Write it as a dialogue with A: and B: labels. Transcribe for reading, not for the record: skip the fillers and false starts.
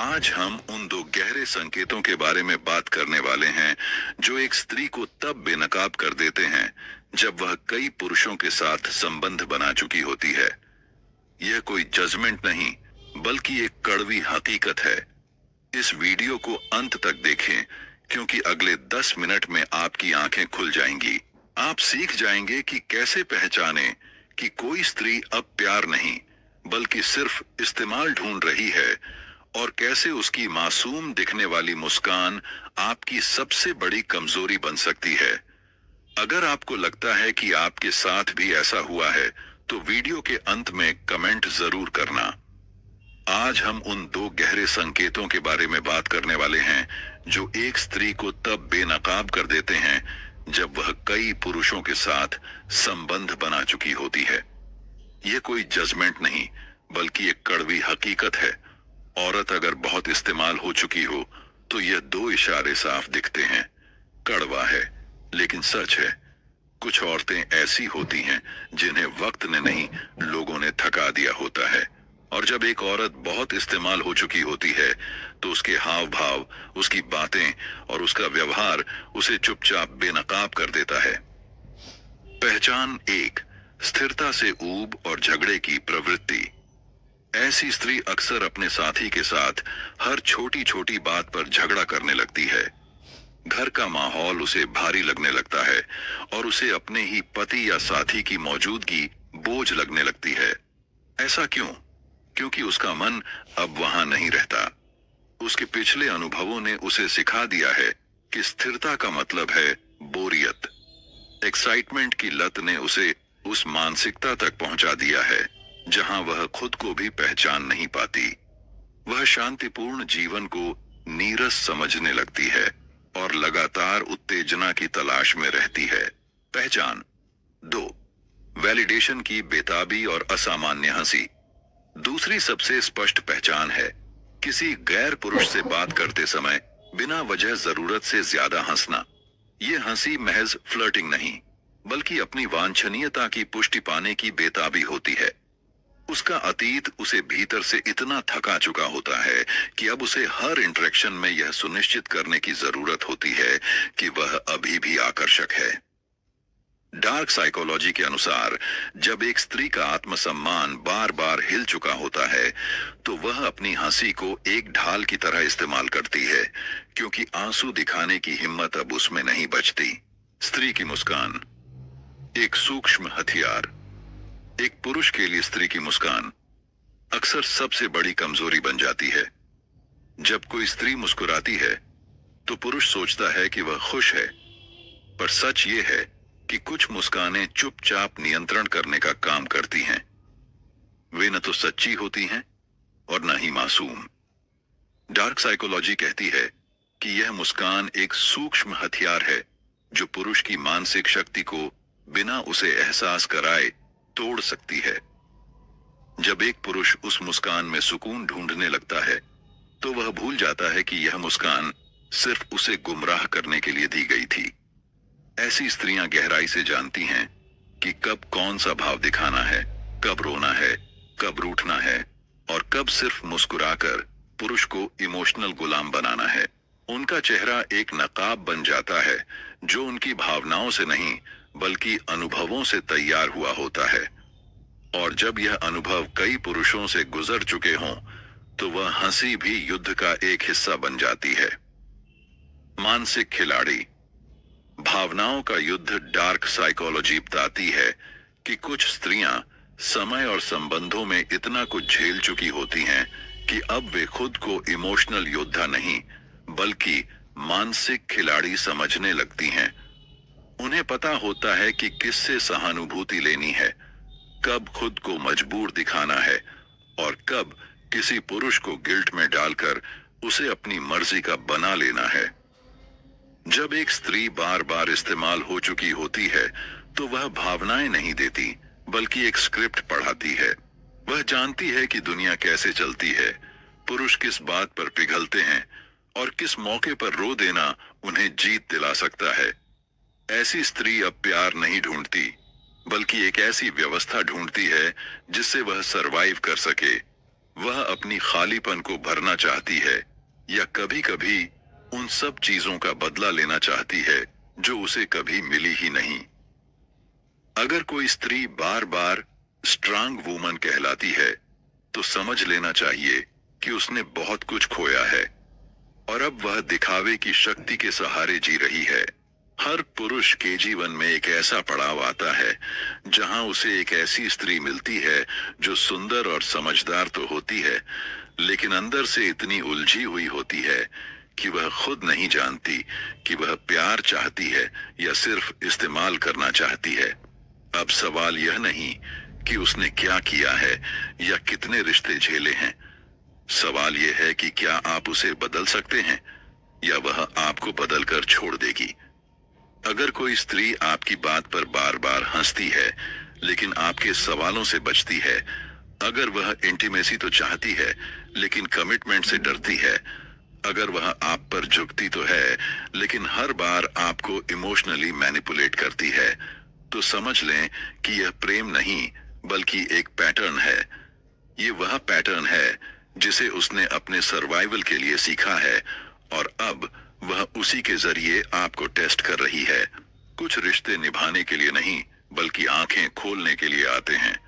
A: आज हम उन दो गहरे संकेतों के बारे में बात करने वाले हैं जो एक स्त्री को तब बेनकाब कर देते हैं जब वह कई पुरुषों के साथ संबंध बना चुकी होती है। यह कोई जजमेंट नहीं, बल्कि एक कड़वी हकीकत है। इस वीडियो को अंत तक देखें, क्योंकि अगले 10 मिनट में आपकी आंखें खुल जाएंगी। आप सीख जाएंगे कि कैसे पहचानें कि कोई स्त्री अब प्यार नहीं बल्कि सिर्फ इस्तेमाल ढूंढ रही है, और कैसे उसकी मासूम दिखने वाली मुस्कान आपकी सबसे बड़ी कमजोरी बन सकती है। अगर आपको लगता है कि आपके साथ भी ऐसा हुआ है, तो वीडियो के अंत में कमेंट जरूर करना। आज हम उन दो गहरे संकेतों के बारे में बात करने वाले हैं जो एक स्त्री को तब बेनकाब कर देते हैं जब वह कई पुरुषों के साथ संबंध बना चुकी होती है। यह कोई जजमेंट नहीं, बल्कि एक कड़वी हकीकत है। औरत अगर बहुत इस्तेमाल हो चुकी हो तो यह दो इशारे साफ दिखते हैं। कड़वा है, लेकिन सच है। कुछ औरतें ऐसी होती हैं जिन्हें वक्त ने नहीं, लोगों ने थका दिया होता है। और जब एक औरत बहुत इस्तेमाल हो चुकी होती है तो उसके हाव भाव, उसकी बातें और उसका व्यवहार उसे चुपचाप बेनकाब कर देता है। पहचान 1, स्थिरता से ऊब और झगड़े की प्रवृत्ति। ऐसी स्त्री अक्सर अपने साथी के साथ हर छोटी छोटी बात पर झगड़ा करने लगती है। घर का माहौल उसे भारी लगने लगता है और उसे अपने ही पति या साथी की मौजूदगी बोझ लगने लगती है। ऐसा क्यों? क्योंकि उसका मन अब वहां नहीं रहता। उसके पिछले अनुभवों ने उसे सिखा दिया है कि स्थिरता का मतलब है बोरियत। एक्साइटमेंट की लत ने उसे उस मानसिकता तक पहुंचा दिया है जहां वह खुद को भी पहचान नहीं पाती। वह शांतिपूर्ण जीवन को नीरस समझने लगती है और लगातार उत्तेजना की तलाश में रहती है। पहचान 2, वैलिडेशन की बेताबी और असामान्य हंसी। दूसरी सबसे स्पष्ट पहचान है किसी गैर पुरुष से बात करते समय बिना वजह जरूरत से ज्यादा हंसना। यह हंसी महज फ्लर्टिंग नहीं, बल्कि अपनी वांछनीयता की पुष्टि पाने की बेताबी होती है। उसका अतीत उसे भीतर से इतना थका चुका होता है कि अब उसे हर इंटरेक्शन में यह सुनिश्चित करने की जरूरत होती है कि वह अभी भी आकर्षक है। डार्क साइकोलॉजी के अनुसार जब एक स्त्री का आत्मसम्मान बार बार हिल चुका होता है तो वह अपनी हंसी को एक ढाल की तरह इस्तेमाल करती है, क्योंकि आंसू दिखाने की हिम्मत अब उसमें नहीं बचती। स्त्री की मुस्कान एक सूक्ष्म हथियार। एक पुरुष के लिए स्त्री की मुस्कान अक्सर सबसे बड़ी कमजोरी बन जाती है। जब कोई स्त्री मुस्कुराती है तो पुरुष सोचता है कि वह खुश है, पर सच ये है कि कुछ मुस्कानें चुपचाप नियंत्रण करने का काम करती हैं। वे न तो सच्ची होती हैं और न ही मासूम। डार्क साइकोलॉजी कहती है कि यह मुस्कान एक सूक्ष्म हथियार है जो पुरुष की मानसिक शक्ति को बिना उसे एहसास कराए तोड़ सकती है। जब एक पुरुष उस मुस्कान में सुकून ढूंढने लगता है तो वह भूल जाता है कि यह मुस्कान सिर्फ उसे गुमराह करने के लिए दी गई थी। ऐसी स्त्रियां गहराई से जानती हैं कि कब कौन सा भाव दिखाना है, कब रोना है, कब रूठना है और कब सिर्फ मुस्कुराकर पुरुष को इमोशनल गुलाम बनाना है। उनका चेहरा एक नकाब बन जाता है जो उनकी भावनाओं से नहीं बल्कि अनुभवों से तैयार हुआ होता है। और जब यह अनुभव कई पुरुषों से गुजर चुके हों तो वह हंसी भी युद्ध का एक हिस्सा बन जाती है। मानसिक खिलाड़ी। भावनाओं का युद्ध डार्क साइकोलॉजी बताती है कि कुछ स्त्रियां समय और संबंधों में इतना कुछ झेल चुकी होती हैं कि अब वे खुद को इमोशनल योद्धा नहीं बल्कि मानसिक खिलाड़ी समझने लगती हैं। उन्हें पता होता है कि किससे सहानुभूति लेनी है, कब खुद को मजबूर दिखाना है और कब किसी पुरुष को गिल्ट में डालकर उसे अपनी मर्जी का बना लेना है। जब एक स्त्री बार बार इस्तेमाल हो चुकी होती है तो वह भावनाएं नहीं देती बल्कि एक स्क्रिप्ट पढ़ाती है। वह जानती है कि दुनिया कैसे चलती है, पुरुष किस बात पर पिघलते हैं और किस मौके पर रो देना उन्हें जीत दिला सकता है। ऐसी स्त्री अब प्यार नहीं ढूंढती बल्कि एक ऐसी व्यवस्था ढूंढती है जिससे वह सरवाइव कर सके। वह अपनी खालीपन को भरना चाहती है या कभी-कभी उन सब चीजों का बदला लेना चाहती है जो उसे कभी मिली ही नहीं। अगर कोई स्त्री बार बार स्ट्रांग वुमन कहलाती है तो समझ लेना चाहिए कि उसने बहुत कुछ खोया है और अब वह दिखावे की शक्ति के सहारे जी रही है। हर पुरुष के जीवन में एक ऐसा पड़ाव आता है जहां उसे एक ऐसी स्त्री मिलती है जो सुंदर और समझदार तो होती है, लेकिन अंदर से इतनी उलझी हुई होती है कि वह खुद नहीं जानती कि वह प्यार चाहती है या सिर्फ इस्तेमाल करना चाहती है। अब सवाल यह नहीं कि उसने क्या किया है या कितने रिश्ते झेले हैं। सवाल यह है कि क्या आप उसे बदल सकते हैं या वह आपको बदलकर छोड़ देगी। अगर कोई स्त्री आपकी बात पर बार बार हंसती है लेकिन आपके सवालों से बचती है, अगर वह इंटीमेसी तो चाहती है लेकिन कमिटमेंट से डरती है, अगर वह आप पर झुकती तो है लेकिन हर बार आपको इमोशनली मैनिपुलेट करती है, तो समझ लें कि यह प्रेम नहीं बल्कि एक पैटर्न है। ये वह पैटर्न है जिसे उसने अपने सर्वाइवल के लिए सीखा है और अब वह उसी के जरिए आपको टेस्ट कर रही है। कुछ रिश्ते निभाने के लिए नहीं बल्कि आंखें खोलने के लिए आते हैं।